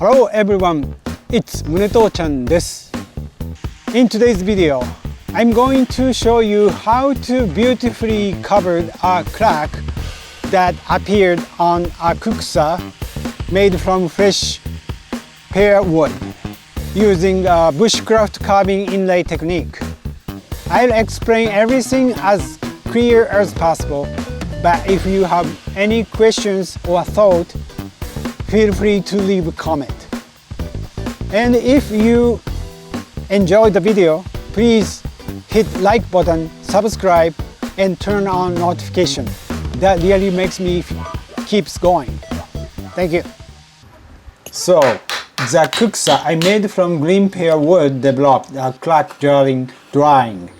Hello everyone, it's Mune-Tochanです。In today's video, I'm going to show you how to beautifully cover a crack that appeared on a Kuksa made from fresh pear wood using a bushcraft carving inlay technique. I'll explain everything as clear as possible, but if you have any questions or thought, feel free to leave a comment. And if you enjoyed the video, please hit like button, subscribe, and turn on notification. That really makes me keeps going. Thank you. So, the Kuksa I made from green pear wood developed a crack during drying.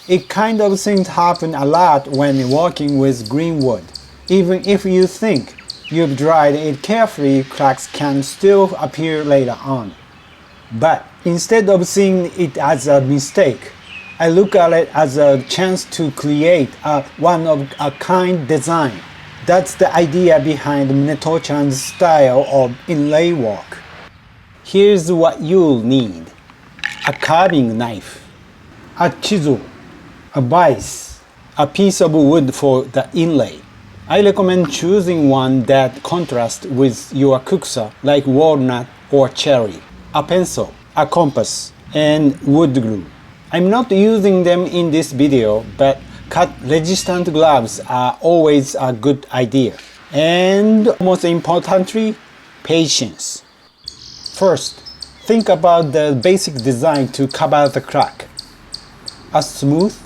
It kind of things happen a lot when working with green wood. Even if you think you've dried it carefully, cracks can still appear later on. But instead of seeing it as a mistake, I look at it as a chance to create a one-of-a-kind design. That's the idea behind Mune-Tochan's style of inlay work. Here's what you'll need: a carving knife, a chisel, a vise, a piece of wood for the inlay. I recommend choosing one that contrasts with your Kuksa, like walnut or cherry, a pencil, a compass, and wood glue. I'm not using them in this video, but cut-resistant gloves are always a good idea. And most importantly, patience. First, think about the basic design to cover the crack. A smooth,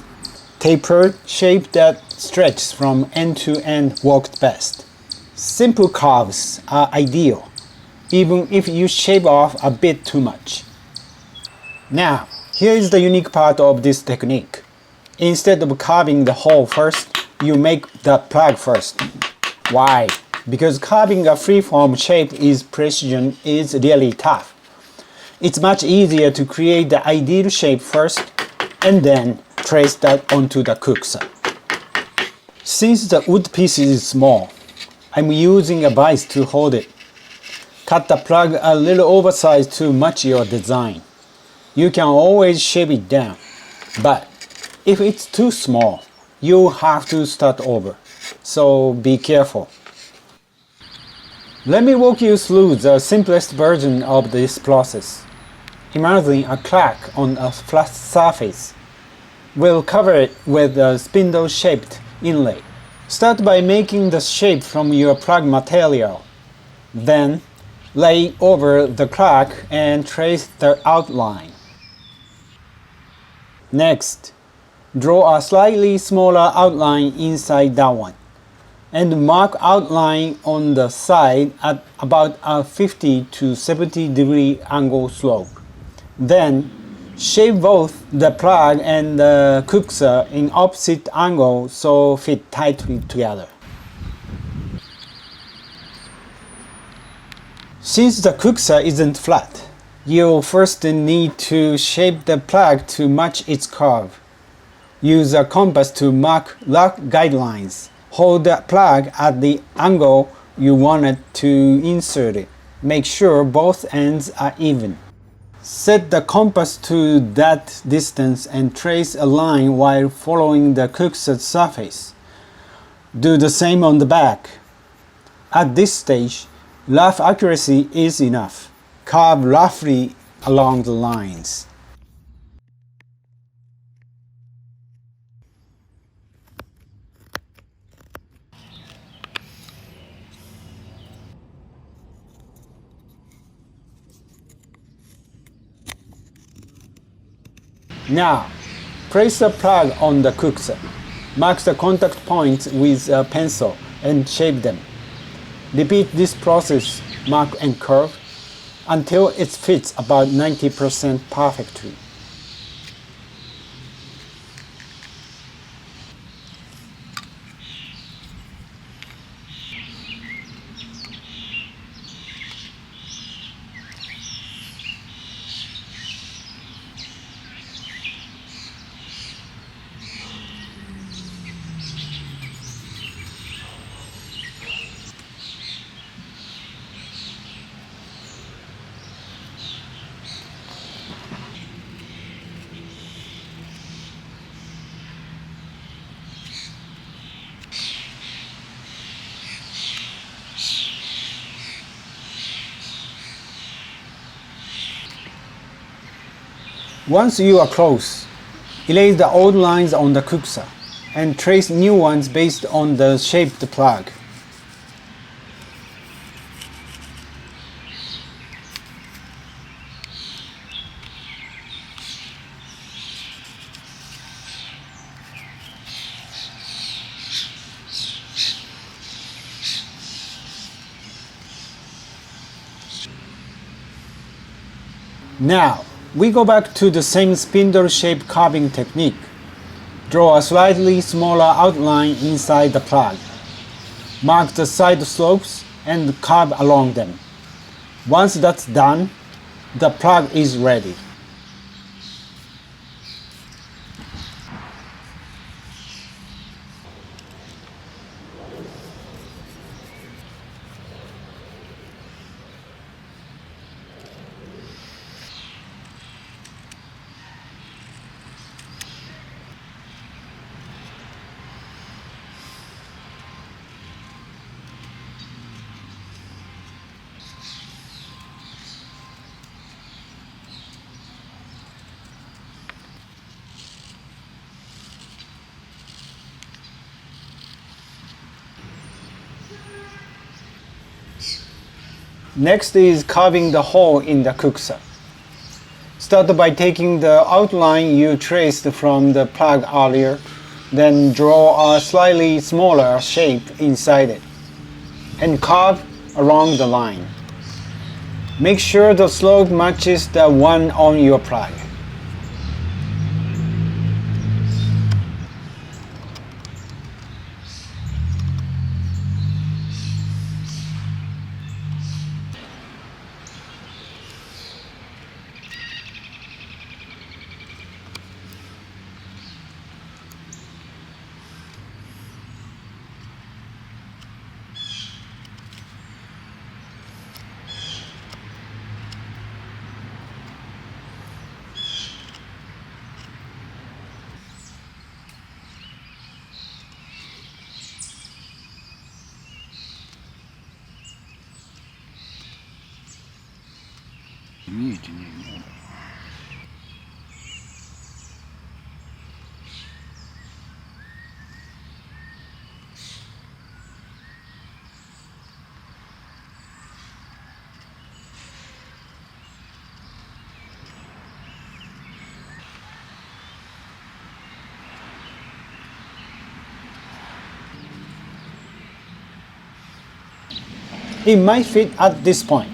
tapered shape that stretches from end to end worked best. Simple curves are ideal, even if you shave off a bit too much. Now, here is the unique part of this technique. Instead of carving the hole first, you make the plug first. Why? Because carving a freeform shape is precision is really tough. It's much easier to create the ideal shape first and then trace that onto the Kuksa. Since the wood piece is small, I'm using a vise to hold it. Cut the plug a little oversized to match your design. You can always shave it down, but if it's too small, you have to start over, so be careful. Let me walk you through the simplest version of this process. Imagine a crack on a flat surface. We'll cover it with a spindle-shaped inlay. Start by making the shape from your plug material. Then, lay over the crack and trace the outline. Next, draw a slightly smaller outline inside that one, and mark outline on the side at about a 50 to 70 degree angle slope. Then, shave both the plug and the Kuksa in opposite angles so fit tightly together. Since the Kuksa isn't flat, you'll first need to shape the plug to match its curve. Use a compass to mark rough guidelines. Hold the plug at the angle you want it to insert it. Make sure both ends are even. Set the compass to that distance and trace a line while following the Kuksa surface. Do the same on the back. At this stage, rough accuracy is enough. Carve roughly along the lines. Now, place the plug on the Kuksa. Mark the contact points with a pencil and shape them. Repeat this process, mark and curve, until it fits about 90% perfectly. Once you are close, erase the old lines on the Kuksa and trace new ones based on the shaped plug. Now, we go back to the same spindle-shaped carving technique. Draw a slightly smaller outline inside the plug. Mark the side slopes and carve along them. Once that's done, the plug is ready. Next is carving the hole in the Kuksa. Start by taking the outline you traced from the plug earlier, then draw a slightly smaller shape inside it, and carve along the line. Make sure the slope matches the one on your plug. It might fit at this point,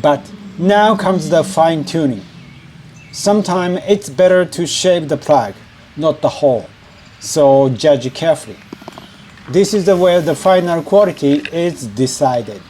but now comes the fine-tuning. Sometimes it's better to shape the plug, not the hole, so judge carefully. This is where the final quality is decided.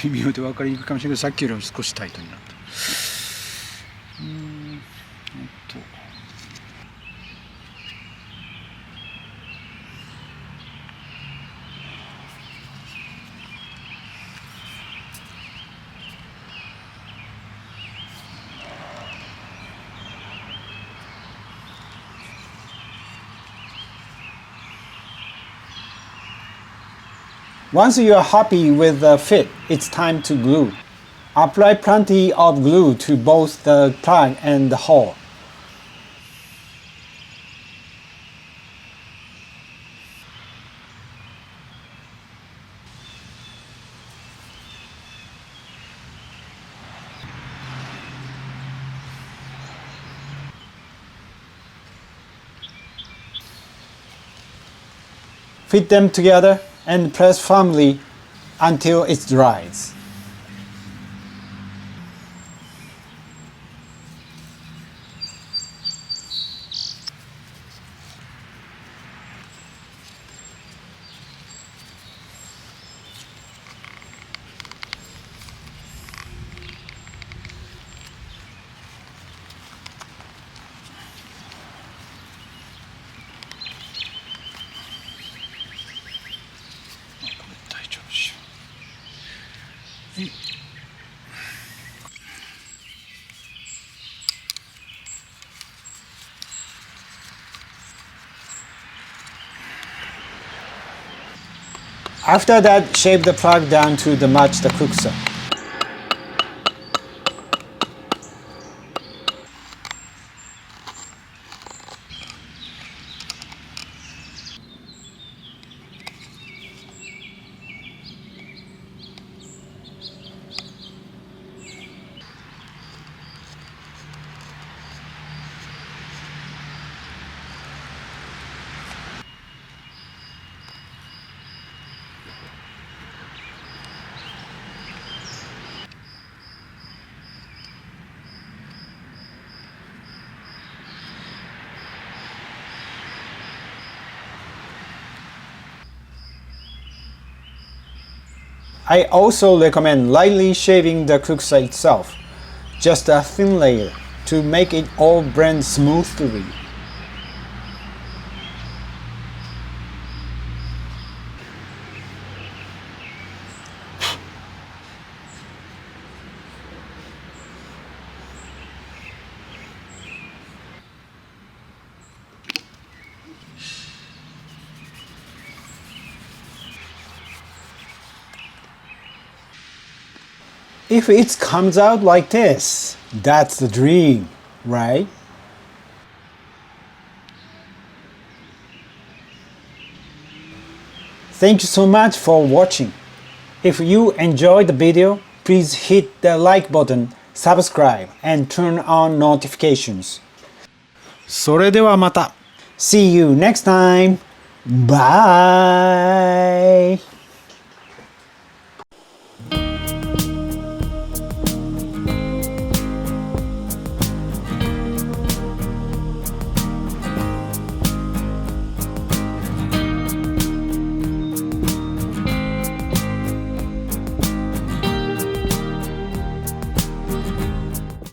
微妙で分かりにくいかもしれないけど、さっきよりも少しタイトになった。Once you are happy with the fit, it's time to glue. Apply plenty of glue to both the plug and the hole. Fit them together and press firmly until it dries. After that, shape the plug down to match the Kuksa. I also recommend lightly shaving the Kuksa itself, just a thin layer, to make it all blend smoothly. If it comes out like this, that's the dream, right? Thank you so much for watching. If you enjoyed the video, please hit the like button, subscribe, and turn on notifications. それではまた。See you next time. Bye.